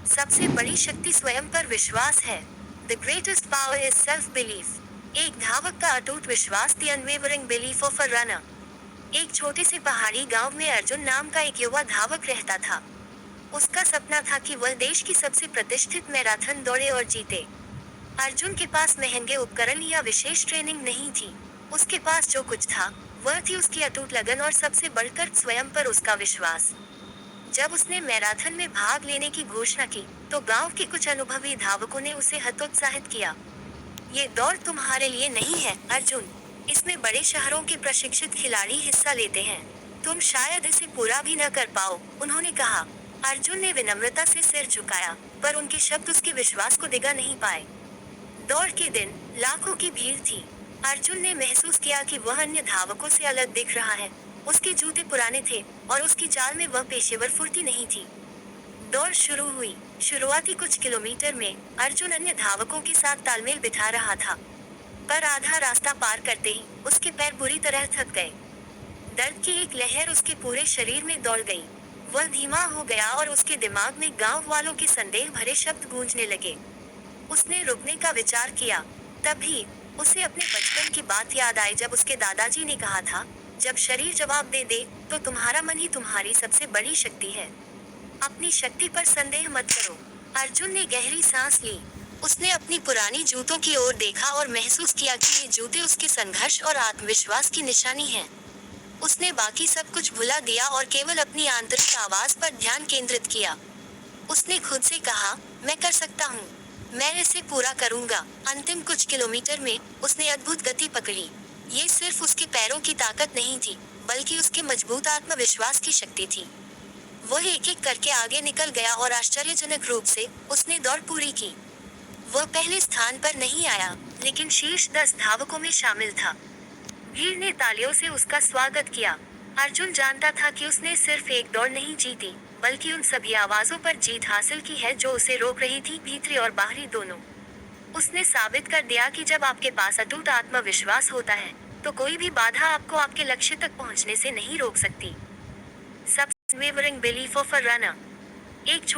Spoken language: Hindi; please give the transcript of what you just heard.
सबसे बड़ी शक्ति स्वयं पर विश्वास है। The greatest power is self belief. एक धावक का अटूट विश्वास, the unwavering belief of a runner. एक छोटे से पहाड़ी गांव में अर्जुन नाम का एक युवा धावक रहता था। उसका सपना था कि वह देश की सबसे प्रतिष्ठित मैराथन दौड़े और जीते। अर्जुन के पास महंगे उपकरण या विशेष ट्रेनिंग नहीं थी। उसके पास जो कुछ था, वह थी उसकी अटूट लगन और सबसे बढ़कर स्वयं पर उसका विश्वास। जब उसने मैराथन में भाग लेने की घोषणा की, तो गांव के कुछ अनुभवी धावकों ने उसे हतोत्साहित किया। ये दौड़ तुम्हारे लिए नहीं है, अर्जुन। इसमें बड़े शहरों के प्रशिक्षित खिलाड़ी हिस्सा लेते हैं। तुम शायद इसे पूरा भी न कर पाओ, उन्होंने कहा। अर्जुन ने विनम्रता से सिर झुकाया, पर उनके शब्द उसके विश्वास को डिगा नहीं पाए। दौड़ के दिन लाखों की भीड़ थी। अर्जुन ने महसूस किया कि वह अन्य धावकों से अलग दिख रहा है। उसके जूते पुराने थे और उसकी चाल में वह पेशेवर फुर्ती नहीं थी। दौड़ शुरू हुई। शुरुआती कुछ किलोमीटर में अर्जुन अन्य धावकों के साथ तालमेल बिठा रहा था, पर आधा रास्ता पार करते ही उसके पैर बुरी तरह थक गए। दर्द की एक लहर उसके पूरे शरीर में दौड़ गई। वह धीमा हो गया और उसके दिमाग में गांव वालों के संदेह भरे शब्द गूंजने लगे। उसने रुकने का विचार किया। तभी उसे अपने बचपन की बात याद आई, जब उसके दादाजी ने कहा था, जब शरीर जवाब दे दे, तो तुम्हारा मन ही तुम्हारी सबसे बड़ी शक्ति है। अपनी शक्ति पर संदेह मत करो। अर्जुन ने गहरी सांस ली। उसने अपनी पुरानी जूतों की ओर देखा और महसूस किया कि ये जूते उसके संघर्ष और आत्मविश्वास की निशानी हैं। उसने बाकी सब कुछ भुला दिया और केवल अपनी आंतरिक आवाज पर ध्यान केंद्रित किया। उसने खुद से कहा, मैं कर सकता हूँ। मैं इसे पूरा करूंगा। अंतिम कुछ किलोमीटर में उसने अद्भुत गति पकड़ी। ये सिर्फ उसके पैरों की ताकत नहीं थी, बल्कि उसके मजबूत आत्मविश्वास की शक्ति थी। वह एक एक करके आगे निकल गया और आश्चर्यजनक रूप से उसने दौड़ पूरी की। वह पहले स्थान पर नहीं आया, लेकिन शीर्ष 10 धावकों में शामिल था। भीड़ ने तालियों से उसका स्वागत किया। अर्जुन जानता था कि उसने सिर्फ एक दौड़ नहीं जीती, बल्कि उन सभी आवाजों पर जीत हासिल की है जो उसे रोक रही थी, भीतरी और बाहरी दोनों। उसने साबित कर दिया कि जब आपके पास अटूट आत्मविश्वास होता है, तो कोई भी बाधा आपको आपके लक्ष्य तक पहुंचने से नहीं रोक सकती। सबसे unwavering belief of a runner. एक